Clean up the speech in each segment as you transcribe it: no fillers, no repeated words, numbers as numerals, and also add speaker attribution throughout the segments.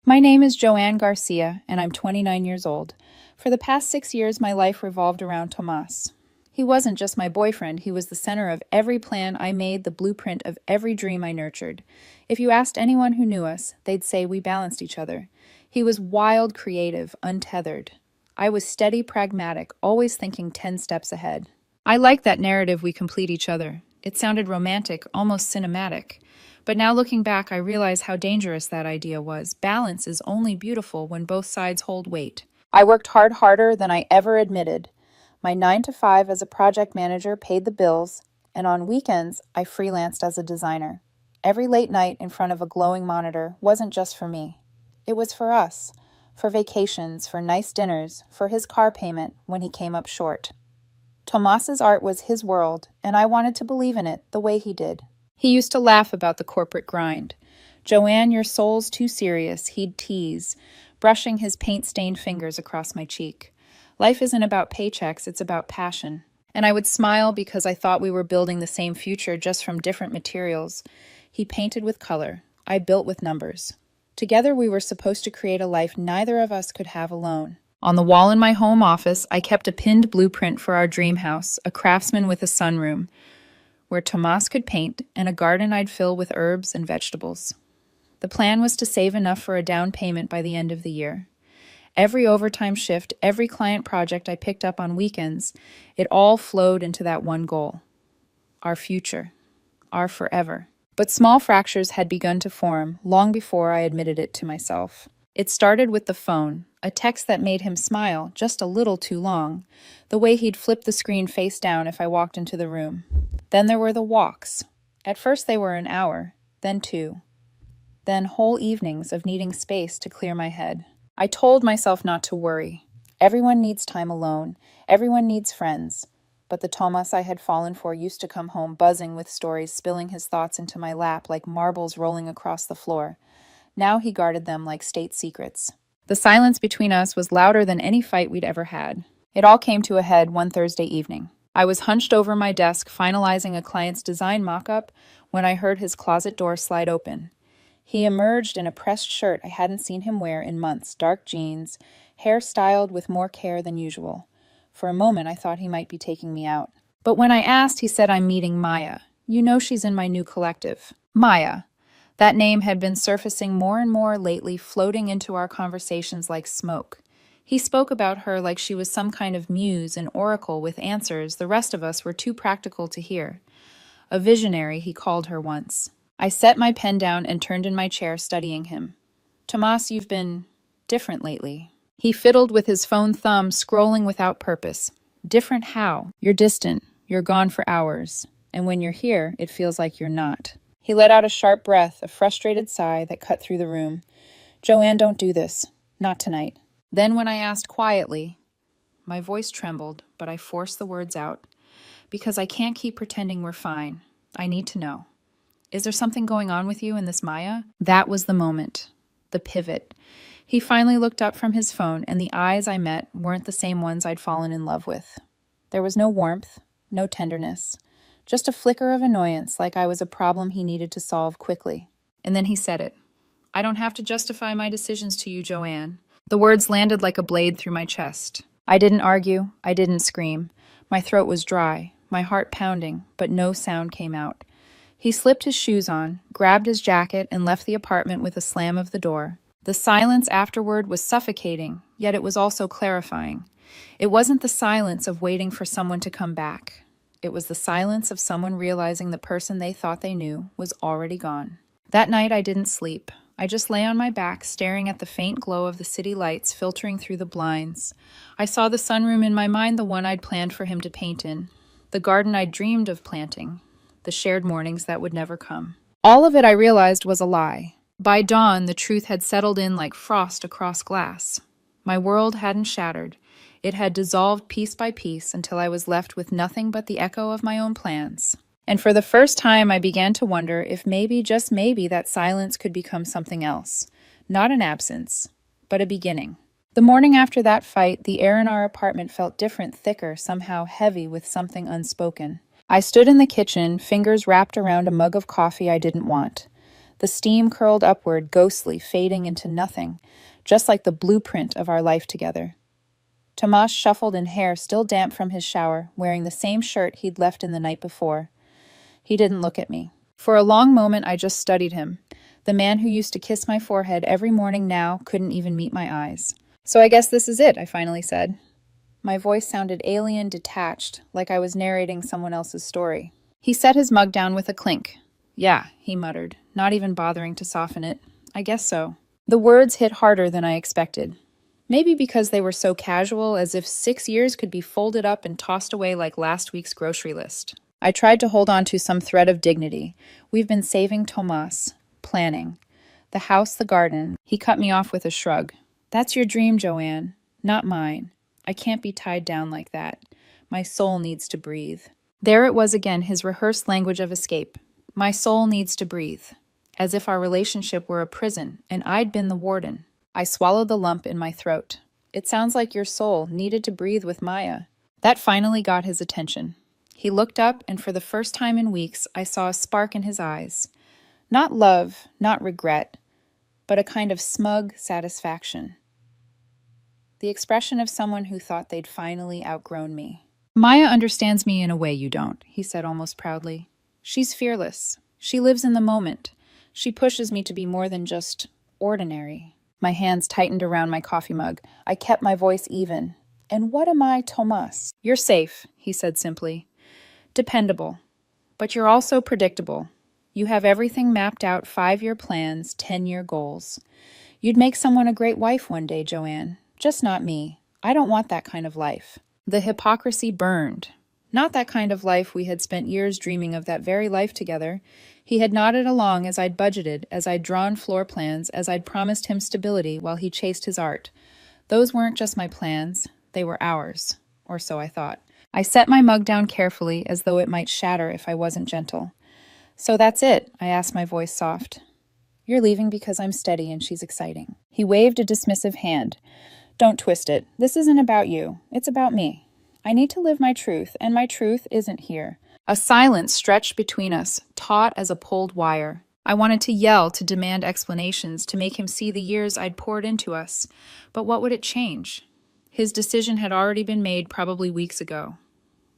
Speaker 1: My name is Joanne Garcia, and I'm 29 years old. For the past 6 years, my life revolved around Tomas. He wasn't just my boyfriend, he was the center of every plan I made, the blueprint of every dream I nurtured. If you asked anyone who knew us, they'd say we balanced each other. He was wild, creative, untethered. I was steady, pragmatic, always thinking 10 steps ahead. I liked that narrative we complete each other. It sounded romantic, almost cinematic. But now looking back, I realize how dangerous that idea was. Balance is only beautiful when both sides hold weight. I worked harder than I ever admitted. My 9 to 5 as a project manager paid the bills, and on weekends, I freelanced as a designer. Every late night in front of a glowing monitor wasn't just for me. It was for us, for vacations, for nice dinners, for his car payment when he came up short. Tomas's art was his world, and I wanted to believe in it the way he did. He used to laugh about the corporate grind. "Joanne, your soul's too serious," he'd tease, brushing his paint-stained fingers across my cheek. Life isn't about paychecks, it's about passion. And I would smile because I thought we were building the same future just from different materials. He painted with color. I built with numbers. Together we were supposed to create a life neither of us could have alone. On the wall in my home office, I kept a pinned blueprint for our dream house, a craftsman with a sunroom, where Tomas could paint, and a garden I'd fill with herbs and vegetables. The plan was to save enough for a down payment by the end of the year. Every overtime shift, every client project I picked up on weekends, it all flowed into that one goal. Our future. Our forever. But small fractures had begun to form long before I admitted it to myself. It started with the phone, a text that made him smile just a little too long, the way he'd flip the screen face down if I walked into the room. Then there were the walks. At first they were an hour, then 2. Then whole evenings of needing space to clear my head. I told myself not to worry. Everyone needs time alone. Everyone needs friends. But the Tomas I had fallen for used to come home buzzing with stories, spilling his thoughts into my lap like marbles rolling across the floor. Now he guarded them like state secrets. The silence between us was louder than any fight we'd ever had. It all came to a head one Thursday evening. I was hunched over my desk finalizing a client's design mock-up when I heard his closet door slide open. He emerged in a pressed shirt I hadn't seen him wear in months, dark jeans, hair styled with more care than usual. For a moment, I thought he might be taking me out. But when I asked, he said, "I'm meeting Maya. You know she's in my new collective." Maya. That name had been surfacing more and more lately, floating into our conversations like smoke. He spoke about her like she was some kind of muse, an oracle with answers the rest of us were too practical to hear. A visionary, he called her once. I set my pen down and turned in my chair, studying him. "Tomas, you've been different lately." He fiddled with his phone thumb, scrolling without purpose. "Different how? You're distant. You're gone for hours. And when you're here, it feels like you're not." He let out a sharp breath, a frustrated sigh that cut through the room. "Joanne, don't do this. Not tonight." Then when I asked quietly, my voice trembled, but I forced the words out. "Because I can't keep pretending we're fine. I need to know. Is there something going on with you and this Maya?" That was the moment. The pivot. He finally looked up from his phone, and the eyes I met weren't the same ones I'd fallen in love with. There was no warmth, no tenderness, just a flicker of annoyance, like I was a problem he needed to solve quickly. And then he said it. "I don't have to justify my decisions to you, Joanne." The words landed like a blade through my chest. I didn't argue. I didn't scream. My throat was dry, my heart pounding, but no sound came out. He slipped his shoes on, grabbed his jacket, and left the apartment with a slam of the door. The silence afterward was suffocating, yet it was also clarifying. It wasn't the silence of waiting for someone to come back. It was the silence of someone realizing the person they thought they knew was already gone. That night I didn't sleep. I just lay on my back, staring at the faint glow of the city lights filtering through the blinds. I saw the sunroom in my mind, the one I'd planned for him to paint in, the garden I'd dreamed of planting, the shared mornings that would never come. All of it, I realized, was a lie. By dawn, the truth had settled in like frost across glass. My world hadn't shattered. It had dissolved piece by piece until I was left with nothing but the echo of my own plans. And for the first time, I began to wonder if maybe, just maybe, that silence could become something else. Not an absence, but a beginning. The morning after that fight, the air in our apartment felt different, thicker, somehow heavy with something unspoken. I stood in the kitchen, fingers wrapped around a mug of coffee I didn't want. The steam curled upward, ghostly, fading into nothing, just like the blueprint of our life together. Tomas shuffled in hair still damp from his shower, wearing the same shirt he'd left in the night before. He didn't look at me. For a long moment, I just studied him. The man who used to kiss my forehead every morning now couldn't even meet my eyes. "So I guess this is it," I finally said. My voice sounded alien, detached, like I was narrating someone else's story. He set his mug down with a clink. "Yeah," he muttered, not even bothering to soften it. "I guess so." The words hit harder than I expected. Maybe because they were so casual, as if 6 years could be folded up and tossed away like last week's grocery list. I tried to hold on to some thread of dignity. "We've been saving Tomas, planning. The house, the garden." He cut me off with a shrug. "That's your dream, Joanne, not mine. I can't be tied down like that. My soul needs to breathe." There it was again, his rehearsed language of escape. My soul needs to breathe. As if our relationship were a prison, and I'd been the warden. I swallowed the lump in my throat. "It sounds like your soul needed to breathe with Maya." That finally got his attention. He looked up, and for the first time in weeks, I saw a spark in his eyes. Not love, not regret, but a kind of smug satisfaction. The expression of someone who thought they'd finally outgrown me. "Maya understands me in a way you don't," he said almost proudly. "She's fearless. She lives in the moment. She pushes me to be more than just ordinary." My hands tightened around my coffee mug. I kept my voice even. "And what am I, Tomas?" "You're safe," he said simply. "Dependable. But you're also predictable. You have everything mapped out, 5-year plans, 10-year goals. You'd make someone a great wife one day, Joanne. Just not me. I don't want that kind of life." The hypocrisy burned. Not that kind of life we had spent years dreaming of, that very life together. He had nodded along as I'd budgeted, as I'd drawn floor plans, as I'd promised him stability while he chased his art. Those weren't just my plans, they were ours, or so I thought. I set my mug down carefully, as though it might shatter if I wasn't gentle. "So that's it?" I asked, my voice soft. "You're leaving because I'm steady and she's exciting." He waved a dismissive hand. "Don't twist it. This isn't about you. It's about me. I need to live my truth, and my truth isn't here." A silence stretched between us, taut as a pulled wire. I wanted to yell, to demand explanations, to make him see the years I'd poured into us. But what would it change? His decision had already been made, probably weeks ago.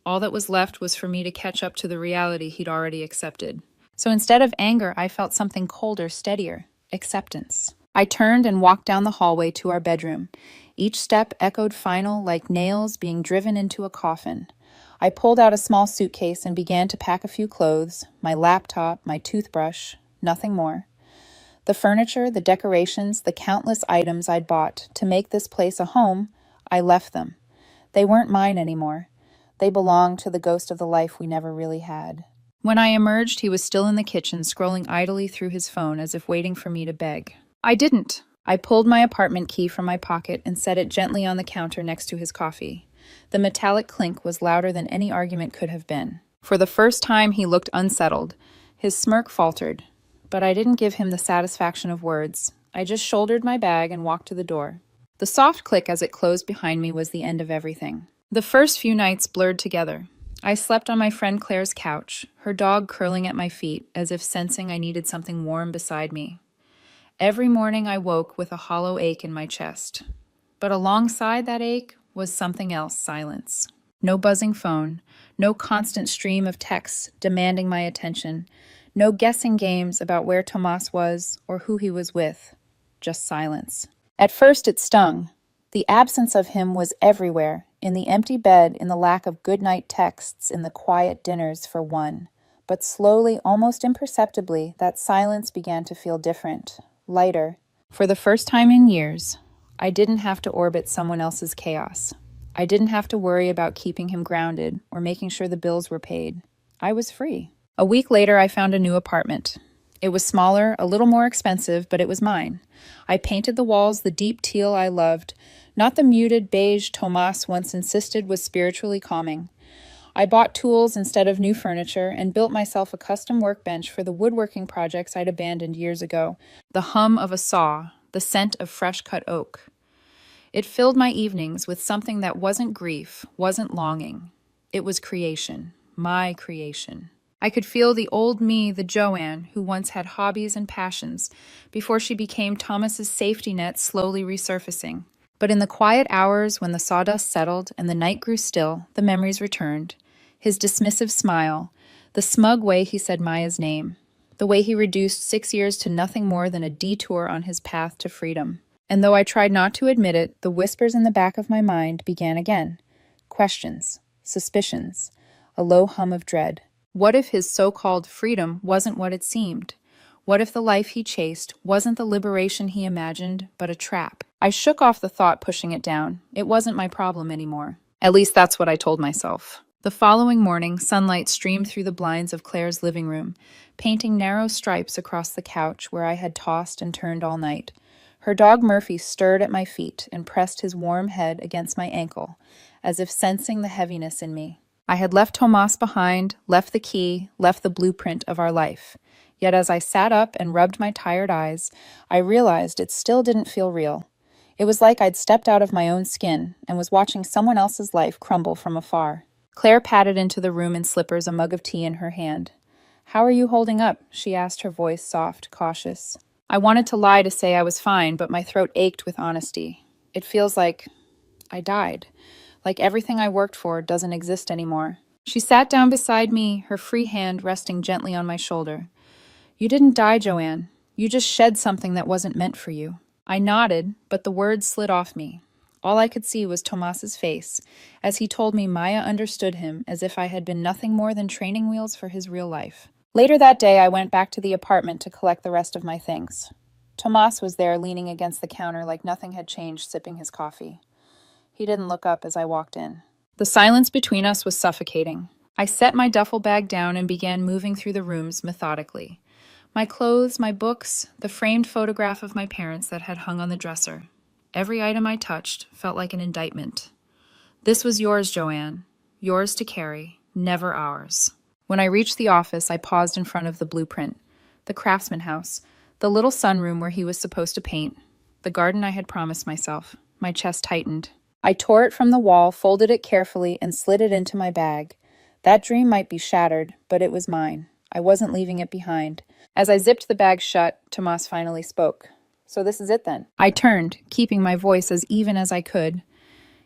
Speaker 1: All that was left was for me to catch up to the reality he'd already accepted. So instead of anger, I felt something colder, steadier. Acceptance. I turned and walked down the hallway to our bedroom. Each step echoed final, like nails being driven into a coffin. I pulled out a small suitcase and began to pack a few clothes, my laptop, my toothbrush, nothing more. The furniture, the decorations, the countless items I'd bought to make this place a home, I left them. They weren't mine anymore. They belonged to the ghost of the life we never really had. When I emerged, he was still in the kitchen, scrolling idly through his phone as if waiting for me to beg. I didn't. I pulled my apartment key from my pocket and set it gently on the counter next to his coffee. The metallic clink was louder than any argument could have been. For the first time, he looked unsettled. His smirk faltered. But I didn't give him the satisfaction of words. I just shouldered my bag and walked to the door. The soft click as it closed behind me was the end of everything. The first few nights blurred together. I slept on my friend Claire's couch, her dog curling at my feet, as if sensing I needed something warm beside me. Every morning I woke with a hollow ache in my chest. But alongside that ache was something else: silence. No buzzing phone, no constant stream of texts demanding my attention, no guessing games about where Tomas was or who he was with. Just silence. At first it stung. The absence of him was everywhere, in the empty bed, in the lack of goodnight texts, in the quiet dinners for one. But slowly, almost imperceptibly, that silence began to feel different, lighter. For the first time in years, I didn't have to orbit someone else's chaos. I didn't have to worry about keeping him grounded or making sure the bills were paid. I was free. A week later, I found a new apartment. It was smaller, a little more expensive, but it was mine. I painted the walls the deep teal I loved, not the muted beige Tomas once insisted was spiritually calming. I bought tools instead of new furniture and built myself a custom workbench for the woodworking projects I'd abandoned years ago. The hum of a saw, the scent of fresh-cut oak. It filled my evenings with something that wasn't grief, wasn't longing. It was creation, my creation. I could feel the old me, the Joanne, who once had hobbies and passions, before she became Thomas's safety net slowly resurfacing. But in the quiet hours when the sawdust settled and the night grew still, the memories returned. His dismissive smile, the smug way he said Maya's name, the way he reduced 6 years to nothing more than a detour on his path to freedom. And though I tried not to admit it, the whispers in the back of my mind began again. Questions, suspicions, a low hum of dread. What if his so-called freedom wasn't what it seemed? What if the life he chased wasn't the liberation he imagined, but a trap? I shook off the thought, pushing it down. It wasn't my problem anymore. At least that's what I told myself. The following morning, sunlight streamed through the blinds of Claire's living room, painting narrow stripes across the couch where I had tossed and turned all night. Her dog Murphy stirred at my feet and pressed his warm head against my ankle, as if sensing the heaviness in me. I had left Tomas behind, left the key, left the blueprint of our life. Yet as I sat up and rubbed my tired eyes, I realized it still didn't feel real. It was like I'd stepped out of my own skin and was watching someone else's life crumble from afar. Claire padded into the room in slippers, a mug of tea in her hand. "How are you holding up?" she asked, her voice soft, cautious. I wanted to lie to say I was fine, but my throat ached with honesty. It feels like I died. Like everything I worked for doesn't exist anymore. She sat down beside me, her free hand resting gently on my shoulder. "You didn't die, Joanne. You just shed something that wasn't meant for you." I nodded, but the words slid off me. All I could see was Tomas's face, as he told me Maya understood him as if I had been nothing more than training wheels for his real life. Later that day, I went back to the apartment to collect the rest of my things. Tomas was there, leaning against the counter like nothing had changed, sipping his coffee. He didn't look up as I walked in. The silence between us was suffocating. I set my duffel bag down and began moving through the rooms methodically. My clothes, my books, the framed photograph of my parents that had hung on the dresser. Every item I touched felt like an indictment. "This was yours, Joanne. Yours to carry, never ours." When I reached the office, I paused in front of the blueprint. The craftsman house, the little sunroom where he was supposed to paint, the garden I had promised myself. My chest tightened. I tore it from the wall, folded it carefully, and slid it into my bag. That dream might be shattered, but it was mine. I wasn't leaving it behind. As I zipped the bag shut, Tomas finally spoke. "So this is it then?" I turned, keeping my voice as even as I could.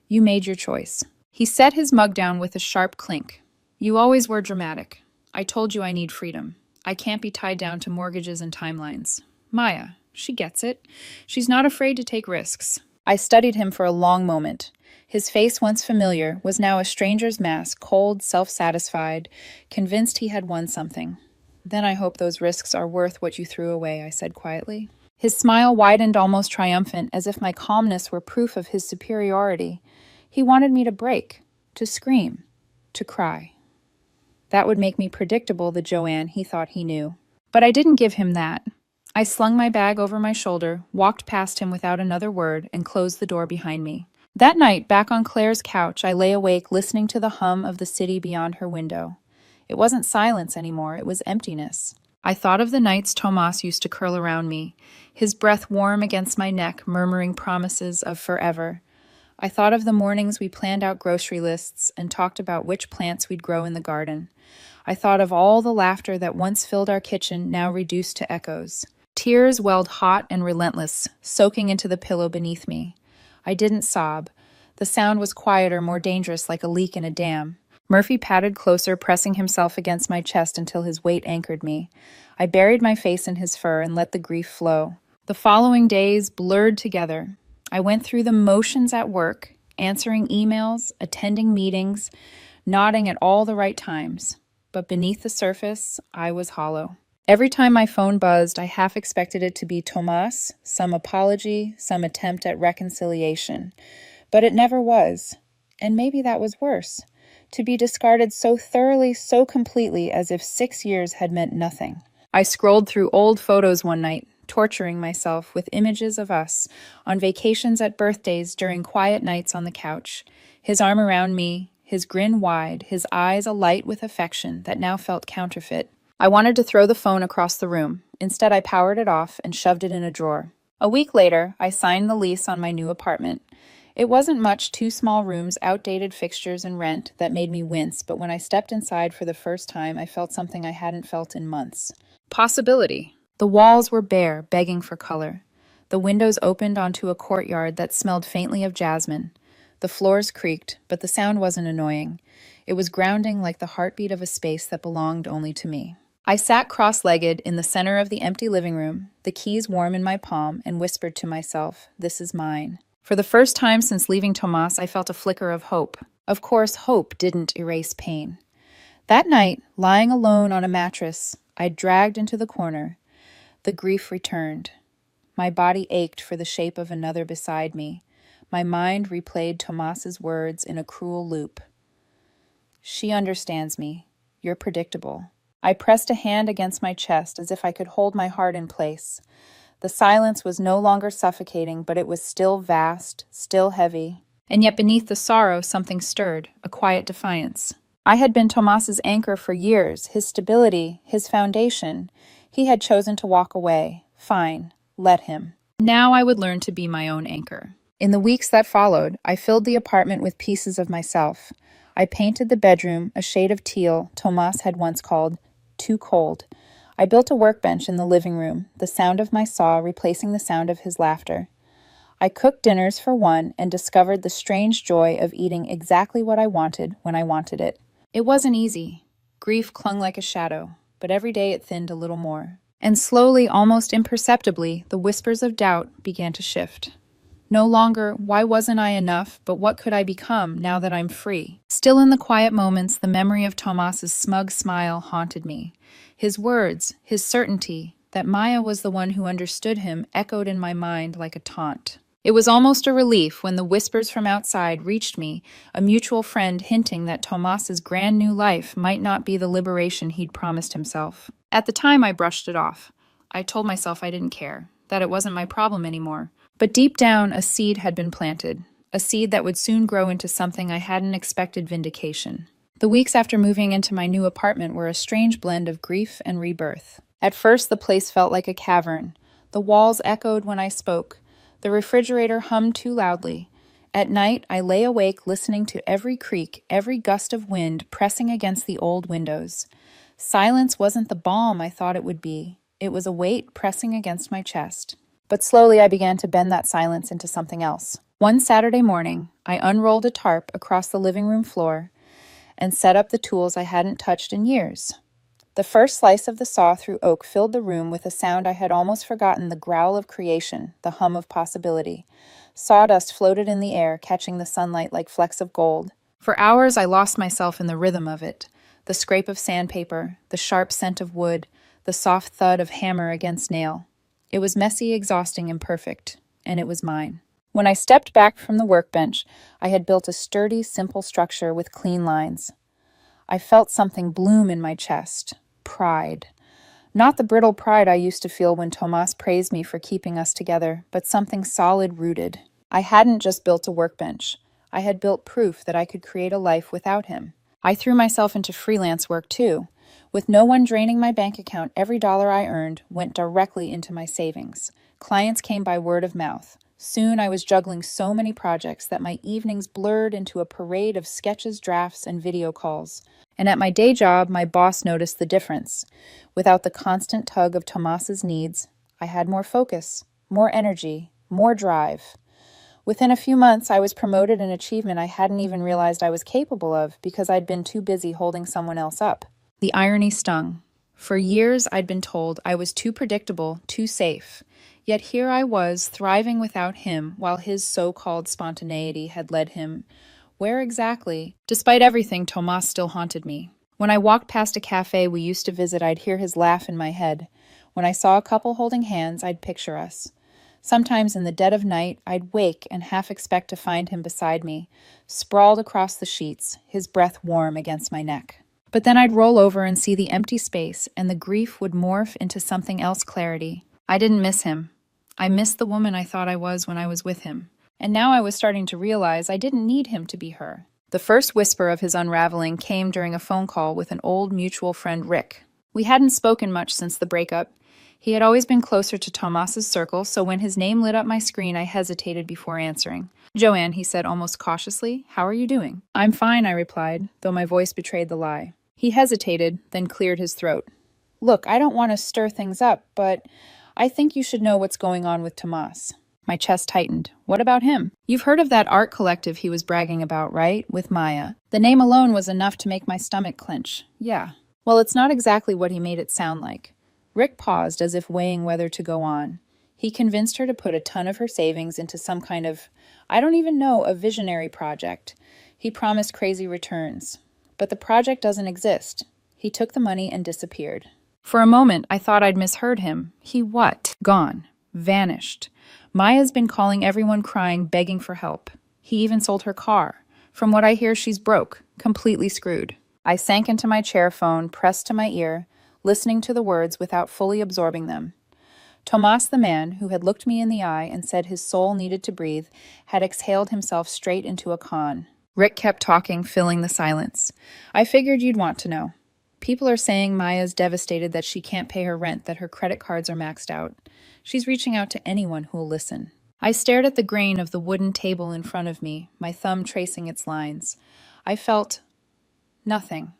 Speaker 1: "You made your choice." He set his mug down with a sharp clink. "You always were dramatic. I told you I need freedom. I can't be tied down to mortgages and timelines. Maya, she gets it. She's not afraid to take risks." I studied him for a long moment. His face, once familiar, was now a stranger's mask, cold, self-satisfied, convinced he had won something. "Then I hope those risks are worth what you threw away," I said quietly. His smile widened, almost triumphant, as if my calmness were proof of his superiority. He wanted me to break, to scream, to cry. That would make me predictable, the Joanne he thought he knew. But I didn't give him that. I slung my bag over my shoulder, walked past him without another word, and closed the door behind me. That night, back on Claire's couch, I lay awake listening to the hum of the city beyond her window. It wasn't silence anymore, it was emptiness. I thought of the nights Tomas used to curl around me, his breath warm against my neck, murmuring promises of forever. I thought of the mornings we planned out grocery lists and talked about which plants we'd grow in the garden. I thought of all the laughter that once filled our kitchen, now reduced to echoes. Tears welled hot and relentless, soaking into the pillow beneath me. I didn't sob. The sound was quieter, more dangerous, like a leak in a dam. Murphy padded closer, pressing himself against my chest until his weight anchored me. I buried my face in his fur and let the grief flow. The following days blurred together. I went through the motions at work, answering emails, attending meetings, nodding at all the right times. But beneath the surface, I was hollow. Every time my phone buzzed, I half expected it to be Tomas, some apology, some attempt at reconciliation. But it never was. And maybe that was worse. To be discarded so thoroughly, so completely, as if 6 years had meant nothing. I scrolled through old photos one night, torturing myself with images of us, on vacations at birthdays, during quiet nights on the couch. His arm around me, his grin wide, his eyes alight with affection that now felt counterfeit. I wanted to throw the phone across the room. Instead, I powered it off and shoved it in a drawer. A week later, I signed the lease on my new apartment. It wasn't much, two small rooms, outdated fixtures, and rent that made me wince, but when I stepped inside for the first time, I felt something I hadn't felt in months. Possibility. The walls were bare, begging for color. The windows opened onto a courtyard that smelled faintly of jasmine. The floors creaked, but the sound wasn't annoying. It was grounding, like the heartbeat of a space that belonged only to me. I sat cross-legged in the center of the empty living room, the keys warm in my palm, and whispered to myself, "This is mine." For the first time since leaving Tomas, I felt a flicker of hope. Of course, hope didn't erase pain. That night, lying alone on a mattress, I dragged into the corner. The grief returned. My body ached for the shape of another beside me. My mind replayed Tomas's words in a cruel loop. "She understands me. You're predictable." I pressed a hand against my chest as if I could hold my heart in place. The silence was no longer suffocating, but it was still vast, still heavy. And yet beneath the sorrow, something stirred, a quiet defiance. I had been Tomas's anchor for years, his stability, his foundation. He had chosen to walk away. Fine, let him. Now I would learn to be my own anchor. In the weeks that followed, I filled the apartment with pieces of myself. I painted the bedroom a shade of teal Tomas had once called too cold. I built a workbench in the living room, the sound of my saw replacing the sound of his laughter. I cooked dinners for one and discovered the strange joy of eating exactly what I wanted when I wanted it. It wasn't easy. Grief clung like a shadow, but every day it thinned a little more. And slowly, almost imperceptibly, the whispers of doubt began to shift. No longer, why wasn't I enough, but what could I become now that I'm free? Still in the quiet moments, the memory of Tomas's smug smile haunted me. His words, his certainty, that Maya was the one who understood him, echoed in my mind like a taunt. It was almost a relief when the whispers from outside reached me, a mutual friend hinting that Tomas's grand new life might not be the liberation he'd promised himself. At the time, I brushed it off. I told myself I didn't care, that it wasn't my problem anymore. But deep down, a seed had been planted, a seed that would soon grow into something I hadn't expected: vindication. The weeks after moving into my new apartment were a strange blend of grief and rebirth. At first, the place felt like a cavern. The walls echoed when I spoke. The refrigerator hummed too loudly. At night, I lay awake listening to every creak, every gust of wind pressing against the old windows. Silence wasn't the balm I thought it would be. It was a weight pressing against my chest. But slowly I began to bend that silence into something else. One Saturday morning, I unrolled a tarp across the living room floor and set up the tools I hadn't touched in years. The first slice of the saw through oak filled the room with a sound I had almost forgotten: the growl of creation, the hum of possibility. Sawdust floated in the air, catching the sunlight like flecks of gold. For hours I lost myself in the rhythm of it. The scrape of sandpaper, the sharp scent of wood, the soft thud of hammer against nail. It was messy, exhausting, imperfect, and it was mine. When I stepped back from the workbench, I had built a sturdy, simple structure with clean lines. I felt something bloom in my chest. Pride. Not the brittle pride I used to feel when Tomas praised me for keeping us together, but something solid-rooted. I hadn't just built a workbench. I had built proof that I could create a life without him. I threw myself into freelance work too. With no one draining my bank account, every dollar I earned went directly into my savings. Clients came by word of mouth. Soon I was juggling so many projects that my evenings blurred into a parade of sketches, drafts, and video calls. And at my day job, my boss noticed the difference. Without the constant tug of Tomas's needs, I had more focus, more energy, more drive. Within a few months, I was promoted, an achievement I hadn't even realized I was capable of because I'd been too busy holding someone else up. The irony stung. For years, I'd been told I was too predictable, too safe. Yet here I was, thriving without him, while his so-called spontaneity had led him. Where exactly? Despite everything, Tomas still haunted me. When I walked past a cafe we used to visit, I'd hear his laugh in my head. When I saw a couple holding hands, I'd picture us. Sometimes in the dead of night, I'd wake and half expect to find him beside me, sprawled across the sheets, his breath warm against my neck. But then I'd roll over and see the empty space, and the grief would morph into something else: clarity. I didn't miss him. I missed the woman I thought I was when I was with him. And now I was starting to realize I didn't need him to be her. The first whisper of his unraveling came during a phone call with an old mutual friend, Rick. We hadn't spoken much since the breakup. He had always been closer to Tomas's circle, so when his name lit up my screen, I hesitated before answering. "Joanne," he said almost cautiously, "how are you doing?" "I'm fine," I replied, though my voice betrayed the lie. He hesitated, then cleared his throat. "Look, I don't want to stir things up, but I think you should know what's going on with Tomas." My chest tightened. "What about him?" "You've heard of that art collective he was bragging about, right? With Maya." The name alone was enough to make my stomach clench. "Yeah." "Well, it's not exactly what he made it sound like." Rick paused as if weighing whether to go on. He convinced her to put a ton of her savings into some kind of, I don't even know, a visionary project. He promised crazy returns. But the project doesn't exist. He took the money and disappeared. For a moment, I thought I'd misheard him. He what? Gone. Vanished. Maya's been calling everyone crying, begging for help. He even sold her car. From what I hear, she's broke, completely screwed. I sank into my chair phone, pressed to my ear, listening to the words without fully absorbing them. Tomas, the man who had looked me in the eye and said his soul needed to breathe, had exhaled himself straight into a con. Rick kept talking, filling the silence. "I figured you'd want to know. People are saying Maya's devastated that she can't pay her rent, that her credit cards are maxed out. She's reaching out to anyone who'll listen." I stared at the grain of the wooden table in front of me, my thumb tracing its lines. I felt nothing.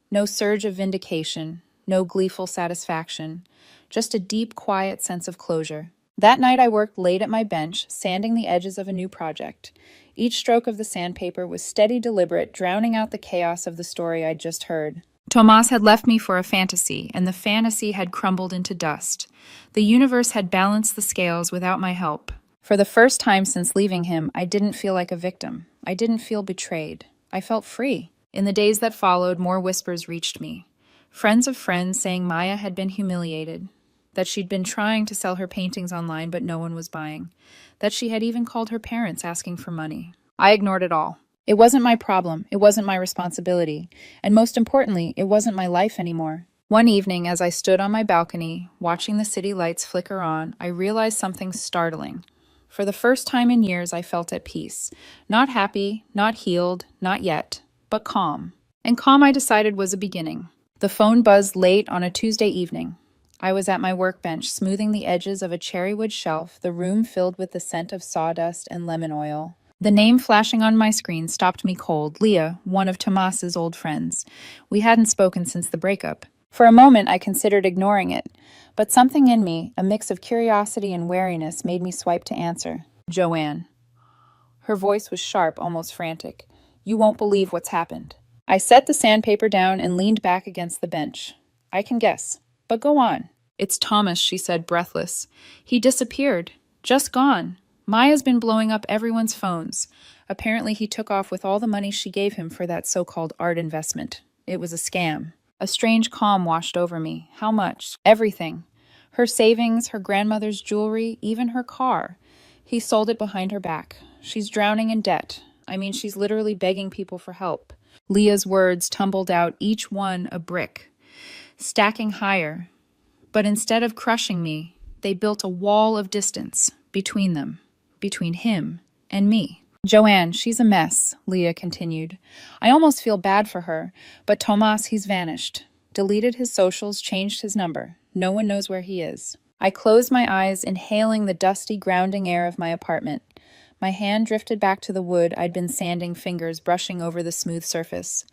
Speaker 1: No surge of vindication, no gleeful satisfaction, just a deep, quiet sense of closure. That night I worked late at my bench, sanding the edges of a new project. Each stroke of the sandpaper was steady, deliberate, drowning out the chaos of the story I'd just heard. Tomas had left me for a fantasy, and the fantasy had crumbled into dust. The universe had balanced the scales without my help. For the first time since leaving him, I didn't feel like a victim. I didn't feel betrayed. I felt free. In the days that followed, more whispers reached me. Friends of friends saying Maya had been humiliated, that she'd been trying to sell her paintings online but no one was buying, that she had even called her parents asking for money. I ignored it all. It wasn't my problem, it wasn't my responsibility, and most importantly, it wasn't my life anymore. One evening, as I stood on my balcony, watching the city lights flicker on, I realized something startling. For the first time in years, I felt at peace. Not happy, not healed, not yet, but calm. And calm, I decided, was a beginning. The phone buzzed late on a Tuesday evening. I was at my workbench, smoothing the edges of a cherrywood shelf, the room filled with the scent of sawdust and lemon oil. The name flashing on my screen stopped me cold. Leah, one of Tomas's old friends. We hadn't spoken since the breakup. For a moment, I considered ignoring it, but something in me, a mix of curiosity and wariness, made me swipe to answer. "Joanne." Her voice was sharp, almost frantic. "You won't believe what's happened." I set the sandpaper down and leaned back against the bench. "I can guess, but go on." "It's Thomas," she said, breathless. "He disappeared. Just gone. Maya's been blowing up everyone's phones. Apparently he took off with all the money she gave him for that so-called art investment. It was a scam." A strange calm washed over me. How much? Everything. Her savings, her grandmother's jewelry, even her car. He sold it behind her back. She's drowning in debt. I mean, she's literally begging people for help. Leah's words tumbled out, each one a brick, stacking higher. But instead of crushing me, they built a wall of distance between them, between him and me. "Joanne, she's a mess," Leah continued. "I almost feel bad for her, but Tomas, he's vanished. Deleted his socials, changed his number. No one knows where he is." I closed my eyes, inhaling the dusty, grounding air of my apartment. My hand drifted back to the wood I'd been sanding, fingers brushing over the smooth surface.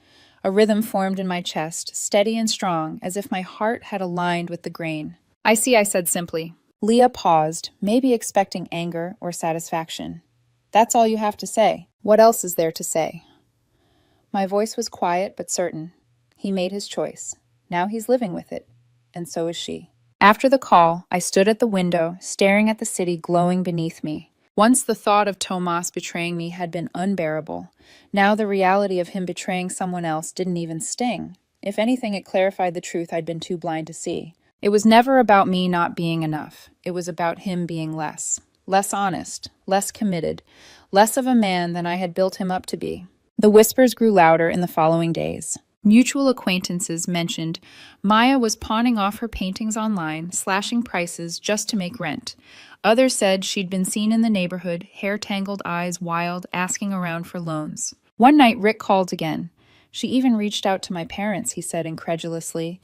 Speaker 1: A rhythm formed in my chest, steady and strong, as if my heart had aligned with the grain. "I see," I said simply. Leah paused, maybe expecting anger or satisfaction. "That's all you have to say. What else is there to say?" My voice was quiet but certain. He made his choice. Now he's living with it. And so is she. After the call, I stood at the window, staring at the city glowing beneath me. Once the thought of Tomas betraying me had been unbearable. Now the reality of him betraying someone else didn't even sting. If anything, it clarified the truth I'd been too blind to see. It was never about me not being enough. It was about him being less. Less honest, less committed, less of a man than I had built him up to be. The whispers grew louder in the following days. Mutual acquaintances mentioned Maya was pawning off her paintings online, slashing prices just to make rent. Others said she'd been seen in the neighborhood, hair-tangled, eyes wild, asking around for loans. One night, Rick called again. "She even reached out to my parents," he said incredulously.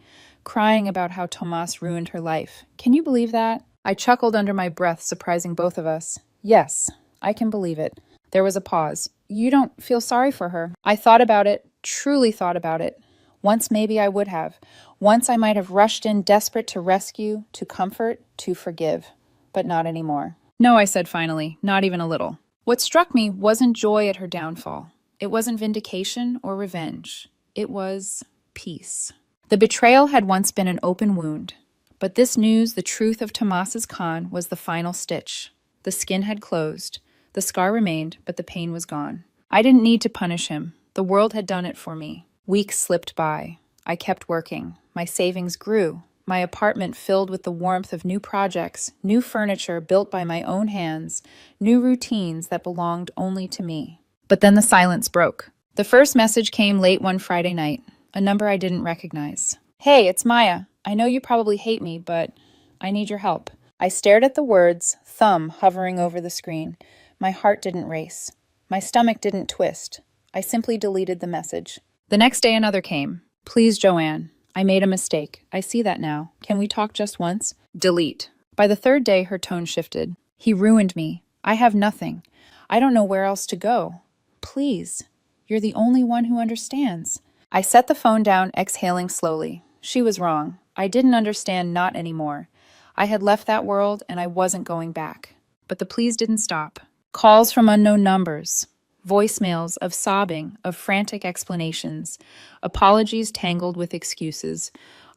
Speaker 1: crying about how Tomas ruined her life. Can you believe that? I chuckled under my breath, surprising both of us. Yes, I can believe it. There was a pause. You don't feel sorry for her. I thought about it, truly thought about it. Once maybe I would have. Once I might have rushed in desperate to rescue, to comfort, to forgive. But not anymore. No, I said finally, not even a little. What struck me wasn't joy at her downfall. It wasn't vindication or revenge. It was peace. The betrayal had once been an open wound. But this news, the truth of Tomas's con, was the final stitch. The skin had closed. The scar remained, but the pain was gone. I didn't need to punish him. The world had done it for me. Weeks slipped by. I kept working. My savings grew. My apartment filled with the warmth of new projects, new furniture built by my own hands, new routines that belonged only to me. But then the silence broke. The first message came late one Friday night, a number I didn't recognize. Hey, it's Maya. I know you probably hate me, but I need your help. I stared at the words, thumb hovering over the screen. My heart didn't race. My stomach didn't twist. I simply deleted the message. The next day another came. Please, Joanne. I made a mistake. I see that now. Can we talk just once? Delete. By the third day, her tone shifted. He ruined me. I have nothing. I don't know where else to go. Please. You're the only one who understands. I set the phone down, exhaling slowly. She was wrong. I didn't understand, not anymore. I had left that world and I wasn't going back. But the pleas didn't stop. Calls from unknown numbers. Voicemails of sobbing, of frantic explanations, apologies tangled with excuses.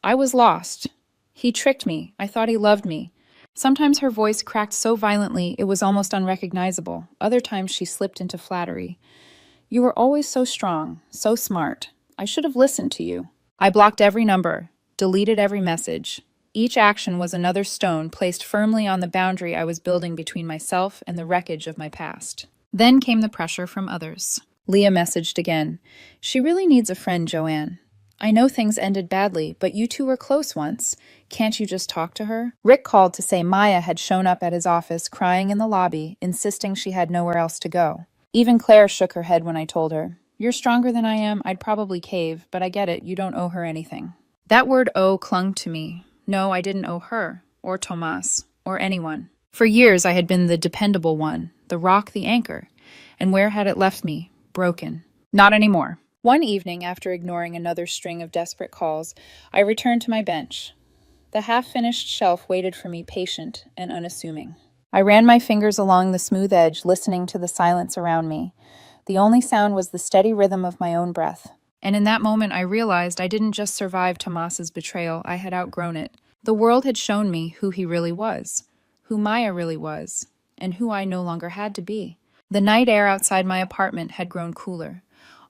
Speaker 1: I was lost. He tricked me. I thought he loved me. Sometimes her voice cracked so violently it was almost unrecognizable. Other times she slipped into flattery. You were always so strong, so smart. I should have listened to you. I blocked every number, deleted every message. Each action was another stone placed firmly on the boundary I was building between myself and the wreckage of my past. Then came the pressure from others. Leah messaged again. She really needs a friend, Joanne. I know things ended badly, but you two were close once. Can't you just talk to her? Rick called to say Maya had shown up at his office crying in the lobby, insisting she had nowhere else to go. Even Claire shook her head when I told her, You're stronger than I am, I'd probably cave, but I get it, you don't owe her anything. That word owe clung to me. No, I didn't owe her, or Tomas, or anyone. For years I had been the dependable one, the rock, the anchor. And where had it left me? Broken. Not anymore. One evening, after ignoring another string of desperate calls, I returned to my bench. The half-finished shelf waited for me, patient and unassuming. I ran my fingers along the smooth edge, listening to the silence around me. The only sound was the steady rhythm of my own breath. And in that moment, I realized I didn't just survive Tomas's betrayal, I had outgrown it. The world had shown me who he really was, who Maya really was, and who I no longer had to be. The night air outside my apartment had grown cooler.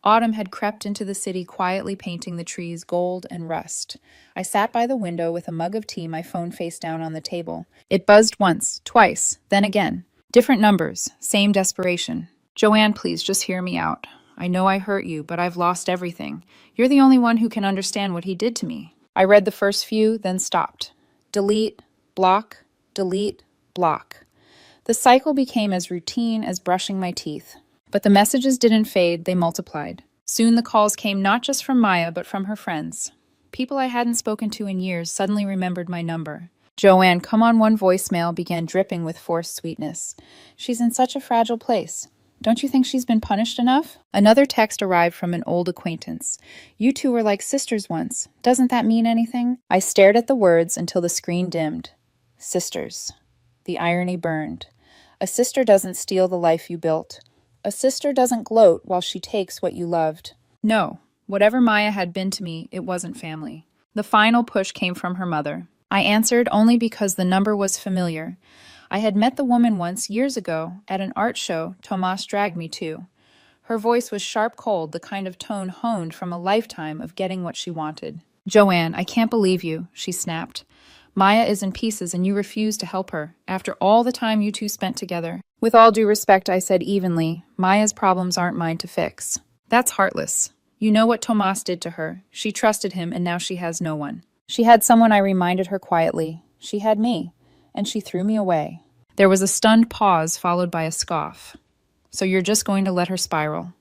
Speaker 1: Autumn had crept into the city, quietly painting the trees gold and rust. I sat by the window with a mug of tea, my phone face down on the table. It buzzed once, twice, then again. Different numbers, same desperation. Joanne, please, just hear me out. I know I hurt you, but I've lost everything. You're the only one who can understand what he did to me. I read the first few, then stopped. Delete, block, delete, block. The cycle became as routine as brushing my teeth. But the messages didn't fade, they multiplied. Soon the calls came not just from Maya, but from her friends. People I hadn't spoken to in years suddenly remembered my number. Joanne, come on, one voicemail began dripping with forced sweetness. She's in such a fragile place. Don't you think she's been punished enough? Another text arrived from an old acquaintance. You two were like sisters once. Doesn't that mean anything? I stared at the words until the screen dimmed. Sisters. The irony burned. A sister doesn't steal the life you built. A sister doesn't gloat while she takes what you loved. No, whatever Maya had been to me, it wasn't family. The final push came from her mother. I answered only because the number was familiar. I had met the woman once, years ago, at an art show Tomas dragged me to. Her voice was sharp cold, the kind of tone honed from a lifetime of getting what she wanted. Joanne, I can't believe you, she snapped. Maya is in pieces and you refuse to help her, after all the time you two spent together. With all due respect, I said evenly, Maya's problems aren't mine to fix. That's heartless. You know what Tomas did to her. She trusted him and now she has no one. She had someone, I reminded her quietly. She had me, and she threw me away. There was a stunned pause followed by a scoff. So you're just going to let her spiral?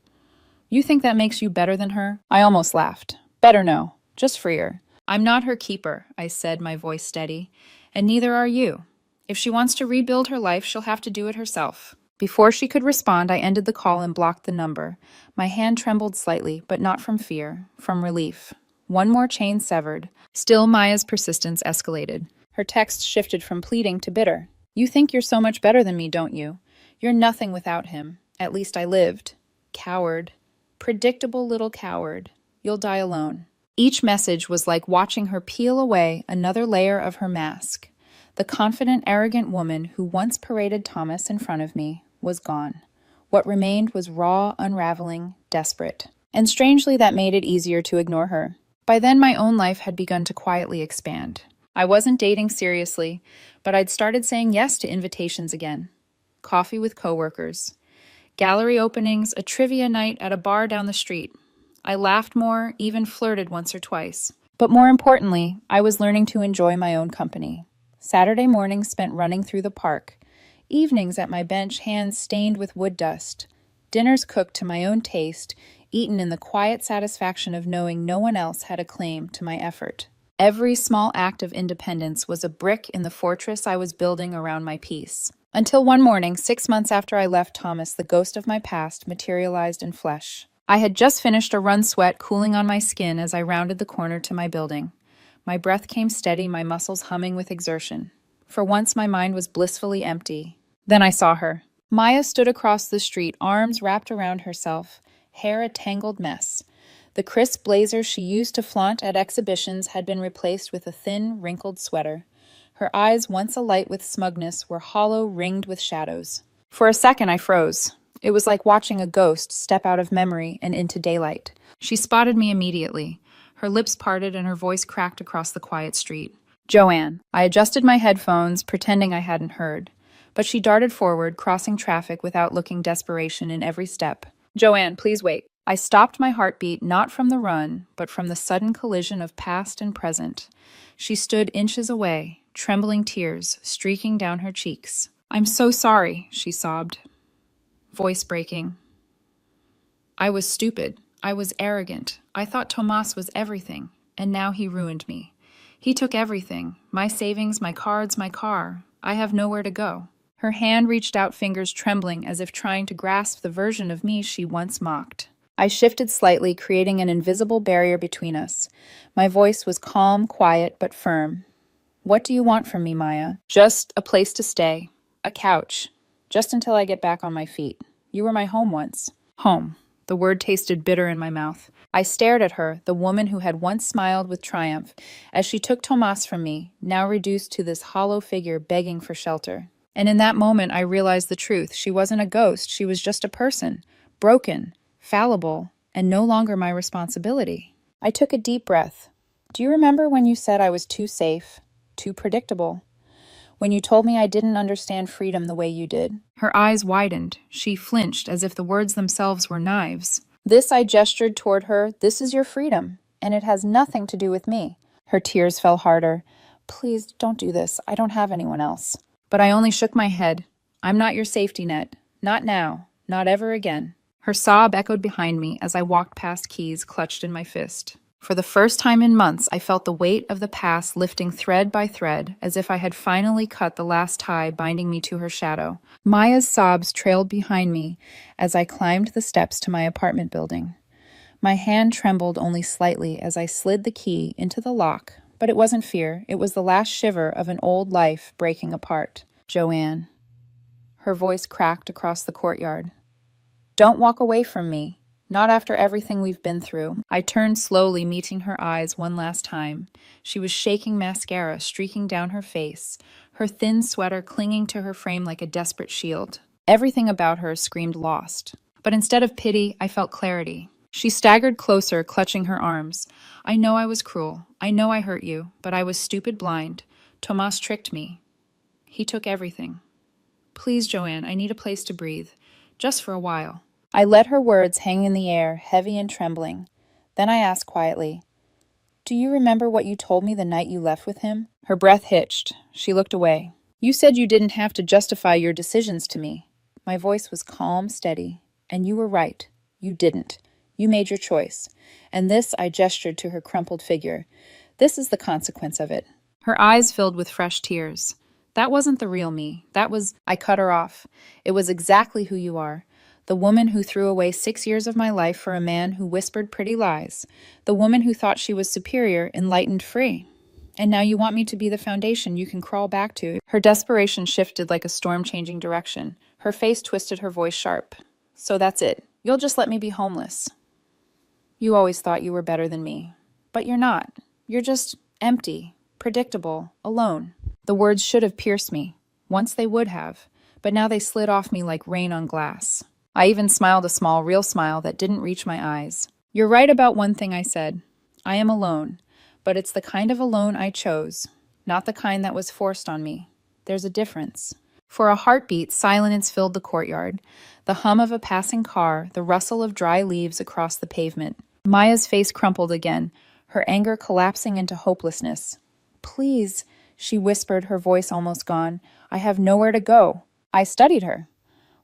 Speaker 1: You think that makes you better than her? I almost laughed. Better no, just freer. I'm not her keeper, I said, my voice steady, and neither are you. If she wants to rebuild her life, she'll have to do it herself. Before she could respond, I ended the call and blocked the number. My hand trembled slightly, but not from fear, from relief. One more chain severed. Still, Maya's persistence escalated. Her text shifted from pleading to bitter. You think you're so much better than me, don't you? You're nothing without him. At least I lived. Coward. Predictable little coward. You'll die alone. Each message was like watching her peel away another layer of her mask. The confident, arrogant woman who once paraded Thomas in front of me was gone. What remained was raw, unraveling, desperate. And strangely, that made it easier to ignore her. By then, my own life had begun to quietly expand. I wasn't dating seriously, but I'd started saying yes to invitations again. Coffee with coworkers, gallery openings, a trivia night at a bar down the street. I laughed more, even flirted once or twice. But more importantly, I was learning to enjoy my own company. Saturday mornings spent running through the park. Evenings at my bench, hands stained with wood dust. Dinners cooked to my own taste, eaten in the quiet satisfaction of knowing no one else had a claim to my effort. Every small act of independence was a brick in the fortress I was building around my peace. Until one morning, 6 months after I left Thomas, the ghost of my past materialized in flesh. I had just finished a run sweat cooling on my skin as I rounded the corner to my building. My breath came steady, my muscles humming with exertion. For once, my mind was blissfully empty. Then I saw her. Maya stood across the street, arms wrapped around herself, hair a tangled mess. The crisp blazer she used to flaunt at exhibitions had been replaced with a thin, wrinkled sweater. Her eyes, once alight with smugness, were hollow, ringed with shadows. For a second, I froze. It was like watching a ghost step out of memory and into daylight. She spotted me immediately. Her lips parted and her voice cracked across the quiet street. Joanne. I adjusted my headphones, pretending I hadn't heard. But she darted forward, crossing traffic without looking desperation in every step. Joanne, please wait. I stopped my heartbeat not from the run, but from the sudden collision of past and present. She stood inches away, trembling tears streaking down her cheeks. I'm so sorry, she sobbed, voice breaking. I was stupid. I was arrogant. I thought Tomas was everything, and now he ruined me. He took everything, my savings, my cards, my car. I have nowhere to go. Her hand reached out, fingers trembling as if trying to grasp the version of me she once mocked. I shifted slightly, creating an invisible barrier between us. My voice was calm, quiet, but firm. What do you want from me, Maya? Just a place to stay. A couch. Just until I get back on my feet. You were my home once. Home. The word tasted bitter in my mouth. I stared at her, the woman who had once smiled with triumph, as she took Tomas from me, now reduced to this hollow figure begging for shelter. And in that moment, I realized the truth. She wasn't a ghost. She was just a person. Broken. Fallible, and no longer my responsibility. I took a deep breath. Do you remember when you said I was too safe, too predictable? When you told me I didn't understand freedom the way you did? Her eyes widened. She flinched as if the words themselves were knives. This, I gestured toward her, this is your freedom, and it has nothing to do with me. Her tears fell harder. Please, don't do this. I don't have anyone else. But I only shook my head. I'm not your safety net. Not now. Not ever again. Her sob echoed behind me as I walked past keys clutched in my fist. For the first time in months, I felt the weight of the past lifting thread by thread, as if I had finally cut the last tie binding me to her shadow. Maya's sobs trailed behind me as I climbed the steps to my apartment building. My hand trembled only slightly as I slid the key into the lock, but it wasn't fear. It was the last shiver of an old life breaking apart. Joanne. Her voice cracked across the courtyard. Don't walk away from me. Not after everything we've been through. I turned slowly, meeting her eyes one last time. She was shaking mascara streaking down her face, her thin sweater clinging to her frame like a desperate shield. Everything about her screamed lost. But instead of pity, I felt clarity. She staggered closer, clutching her arms. I know I was cruel. I know I hurt you, but I was stupid blind. Tomas tricked me. He took everything. Please, Joanne, I need a place to breathe. Just for a while. I let her words hang in the air, heavy and trembling. Then I asked quietly, Do you remember what you told me the night you left with him? Her breath hitched. She looked away. You said you didn't have to justify your decisions to me. My voice was calm, steady. And you were right. You didn't. You made your choice. And this, I gestured to her crumpled figure. This is the consequence of it." Her eyes filled with fresh tears. "That wasn't the real me. I cut her off. "It was exactly who you are. The woman who threw away 6 years of my life for a man who whispered pretty lies. The woman who thought she was superior, enlightened, free. And now you want me to be the foundation you can crawl back to." Her desperation shifted like a storm changing direction. Her face twisted, her voice sharp. "So that's it. You'll just let me be homeless. You always thought you were better than me. But you're not. You're just empty, predictable, alone." The words should have pierced me. Once they would have. But now they slid off me like rain on glass. I even smiled a small, real smile that didn't reach my eyes. "You're right about one thing," I said. "I am alone. But it's the kind of alone I chose, not the kind that was forced on me. There's a difference." For a heartbeat, silence filled the courtyard. The hum of a passing car, the rustle of dry leaves across the pavement. Maya's face crumpled again, her anger collapsing into hopelessness. "Please," she whispered, her voice almost gone. "I have nowhere to go." I studied her.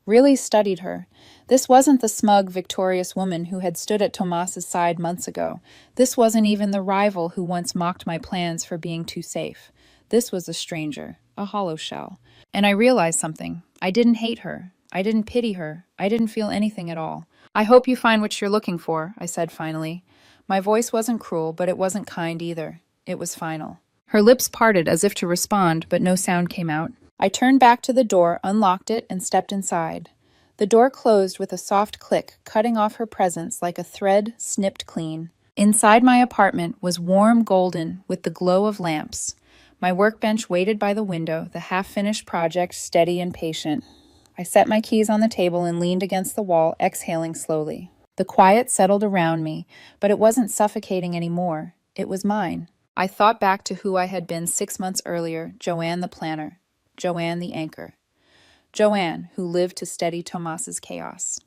Speaker 1: Really studied her. This wasn't the smug, victorious woman who had stood at Tomas's side months ago. This wasn't even the rival who once mocked my plans for being too safe. This was a stranger, a hollow shell. And I realized something. I didn't hate her. I didn't pity her. I didn't feel anything at all. "I hope you find what you're looking for," I said finally. My voice wasn't cruel, but it wasn't kind either. It was final. Her lips parted as if to respond, but no sound came out. I turned back to the door, unlocked it, and stepped inside. The door closed with a soft click, cutting off her presence like a thread snipped clean. Inside my apartment was warm golden with the glow of lamps. My workbench waited by the window, the half-finished project steady and patient. I set my keys on the table and leaned against the wall, exhaling slowly. The quiet settled around me, but it wasn't suffocating anymore. It was mine. I thought back to who I had been 6 months earlier, Joanne the planner. Joanne the anchor. Joanne, who lived to steady Tomas's chaos.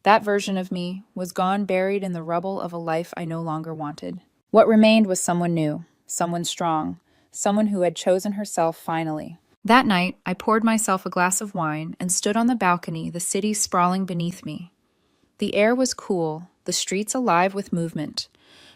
Speaker 1: That version of me was gone, buried in the rubble of a life I no longer wanted. What remained was someone new, someone strong, someone who had chosen herself finally. That night, I poured myself a glass of wine and stood on the balcony, the city sprawling beneath me. The air was cool, the streets alive with movement.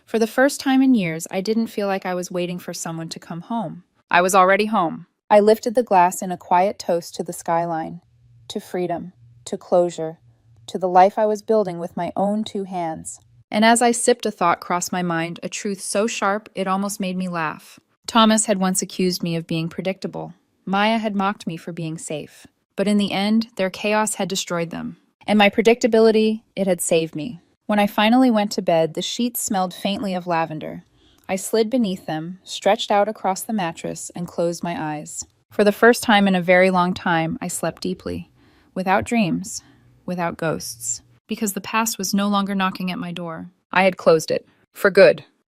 Speaker 1: For the first time in years, I didn't feel like I was waiting for someone to come home. I was already home. I lifted the glass in a quiet toast to the skyline, to freedom, to closure, to the life I was building with my own 2 hands. And as I sipped, a thought crossed my mind, a truth so sharp it almost made me laugh. Thomas had once accused me of being predictable. Maya had mocked me for being safe. But in the end, their chaos had destroyed them. And my predictability, it had saved me. When I finally went to bed, the sheets smelled faintly of lavender. I slid beneath them, stretched out across the mattress, and closed my eyes. For the first time in a very long time, I slept deeply. Without dreams, without ghosts. Because the past was no longer knocking at my door. I had closed it. For good.